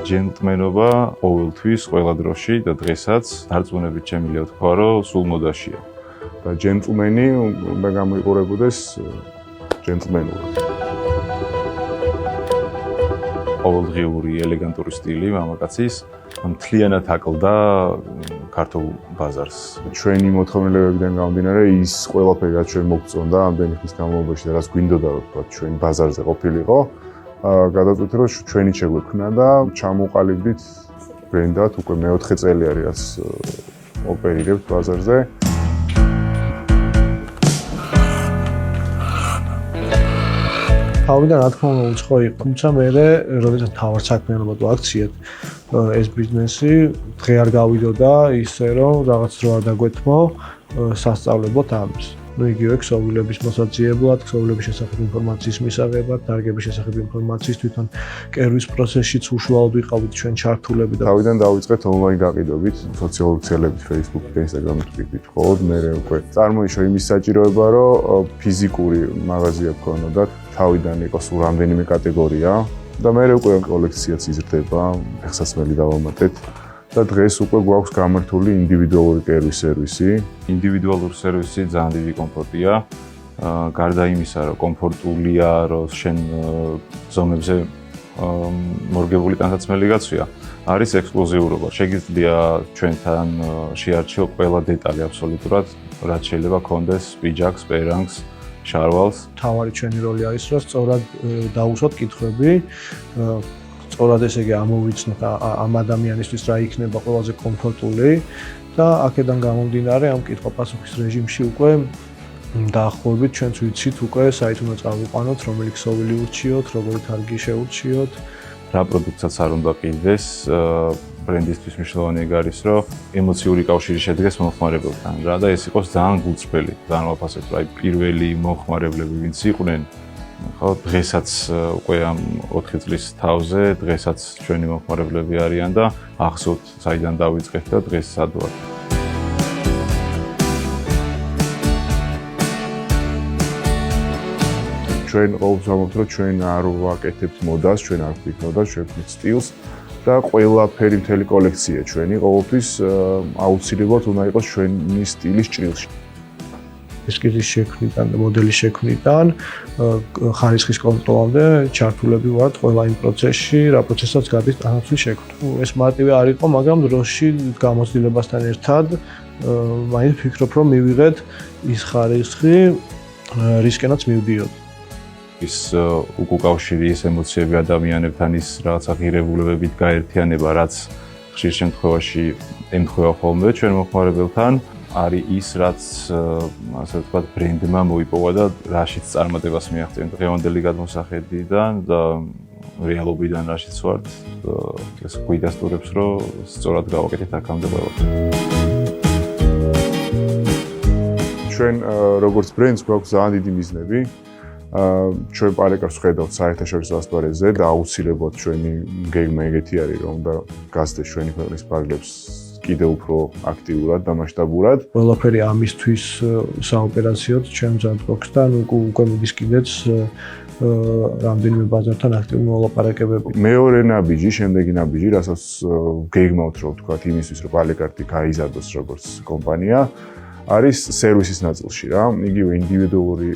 ჯენტლმენობა ყოველთვის, ყველა დროში და დღესაც დარწმუნებით შემიძლია ვთქვა, რომ სულ მოდაშია. და ჯენტლმენი უნდა გამოიყურებოდეს ჯენტლმენურად. ყოველდღიური ელეგანტური სტილი მამაკაცის მთლიანად აკლდა ქართულ ბაზარს. ჩვენი მოთხოვნილებებიდან გამომდინარე, ის ყველაფერი რაც ჩვენ მოგწონდა ამდენი ხნის განმავლობაში და რაც გვინდოდა რომ თქვა ჩვენ ბაზარზე ყოფილიყო, გადავწყვიტე რომ ჩვენი შეგვექმნა და ჩამოყალიბდით ბრენდად უკვე მეოთხე წელი არის რაც ოპერირებთ ბაზარზე. თავიდან რა თქმა უნდა უცხო იყო, თუმცა მე როდესაც თავად საქმიანობა ვაქციეთ ეს ბიზნესი დღე არ გავიდოდა ისე რომ რაღაც დრო არ დაგვეთმო სასწავლებლად ამის. იგივე ქსოვილების მოსაძიებლად, ქსოვილების შესახებ ინფორმაციის მისაღებად, დარგების შესახებ ინფორმაციის თვითონ კერვის პროცესშიც უშუალოდ ვიყავით ჩვენ ჩართულები და თავიდან დავიწყეთ ონლაინ გაყიდვებით, სოციალური ქსელებით, Facebook-ით, Instagram-ით ვიყიდით ხოლმე, მე უკვე წარმოიშვა იმის საჭიროება, რომ ფიზიკური მაღაზია გქონოდათ, თავიდან იყოს რამდენიმე კატეგორია და მე უკვე კოლექციაც იზრდება, ფეხსაცმელი დავამატეთ. და დღეს უკვე გვაქვს გამართული ინდივიდუალური კერვის სერვისი. ინდივიდუალური სერვისი ძალიან დიდი კომფორტია. გარდა იმისა, რომ კომფორტულია, რომ შენ ზომებზე მორგებული ტანსაცმელი გაცვია, არის ექსკლუზიურობა. შეგიძლია ჩვენთან შეარჩიო ყველა დეტალი აბსოლუტურად, რაც შეიძლება გქონდეს პიჯაკს, პერანგს, შარვალს. თავარი ჩვენი როლი არის, რომ სწორად დაუსვათ კითხვები, სწორად ესე იგი ამოვიცნოთ ამ ადამიანისთვის რა იქნება ყველაზე კომფორტული და აქედან გამომდინარე ამ კითხვა-პასუხის რეჟიმში უკვე დაახლოებით ჩვენც ვიცით უკვე საით უნდა წავიყვანოთ, რომელი ქსოვილი ურჩიოთ, როგორი თარგი შეურჩიოთ. რა პროდუქტსაც არ უნდა ყიდეს, ბრენდისთვის მნიშვნელოვანი არის, რომ ემოციური კავშირი შედგეს მომხმარებელთან რა და ეს იყოს ძალიან გულწრფელი, ძალიან ვაფასებთ, აი პირველი მომხმარებლები ვინც იყვნენ ხო დღესაც უკვე ამ 4 წლის თავზე დღესაც ჩვენი მომხმარებლები არიან და ახსოვთ საიდან დავიწყეთ და დღეს სად ვართ. ჩვენ ყოველთვის რომ ჩვენ არ ვაკეთებთ მოდას, ჩვენ არ ვქით მოდას, ჩვენ ვქით სტილს და ყველაფერი მთელი კოლექცია ჩვენი ყოველთვის აუცილებლად უნდა იყოს ჩვენი სტილის ჭრილში. ესკიზის შექმნიდან და მოდელის შექმნიდან ხარისხის კონტროლამდე ჩართულები ვართ ყველა იმ პროცესში, რა პროცესაც გადის ტანსაცმლის შექმნა. ეს მარტივი არ იყო, მაგრამ დროში გამოცდილებასთან ერთად მაინც ვფიქრობ, რომ მივიღეთ ის ხარისხი, რისკენაც მივდიოდ. ის უკავშირი, ის ემოციები ადამიანებთან, ის რაღაცა ღირებულებებით გაერთიანება, რაც ხშირ შემთხვევაში ემთხვევა ხოლმე ჩვენ მომხმარებელთან. არის ის, რაც ასე ვთქვათ, ბრენდმა მოიპოვა და რაშიც წარმატებას მიაღწია დღევანდელი გადმოსახედიდან და რეალობიდან რაშიც ვართ. ეს გვიდასტურებს, რომ სწორად გავაკეთეთ აქამდე ყველა. ჩვენ როგორც ბრენდს გვაქვს ძალიან დიდი მიზნები. ჩვენ პარეკარს ხედავთ საერთაშორისო ასპარეზზე და აუცილებლად ჩვენი გეგმა ეგეთი არის, რომ უნდა გასცდეს ჩვენი ქვეყნის პარლებს კიდევ უფრო აქტიურად და მასშტაბურად. ყველაფერი ამისთვის საოპერაციოდ ჩვენ მზადყოფს და უკვე მიდის კიდეც რამდენიმე ბაზართან აქტიურ მოლაპარაკებები. მეორე ნაბიჯი, შემდეგი ნაბიჯი, რასაც გეგმავთ რომ ვთქვათ იმისთვის, რომ პალეკარტი გაიზარდოს როგორც კომპანია, არის სერვისის ნაწილში რა. იგივე ინდივიდუალური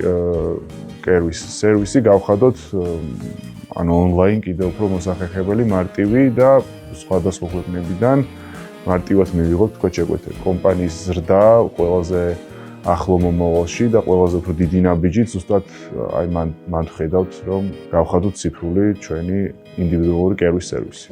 კერვის სერვისი გავხადოთ ანუ ონლაინ კიდევ უფრო მოსახერხებელი, მარტივი და სხვადასხვა ქვეყნებიდან მარტივად მივიღოთ თქვა შეგვეთეთ. კომპანიის ზრდა ყველაზე ახლო მომავალში და ყველაზე უფრო დიდი ნაბიჯით ზუსტად აი მან ხედავთ რომ გავხადოთ ციფრული ჩვენი ინდივიდუალური კერვის სერვისი.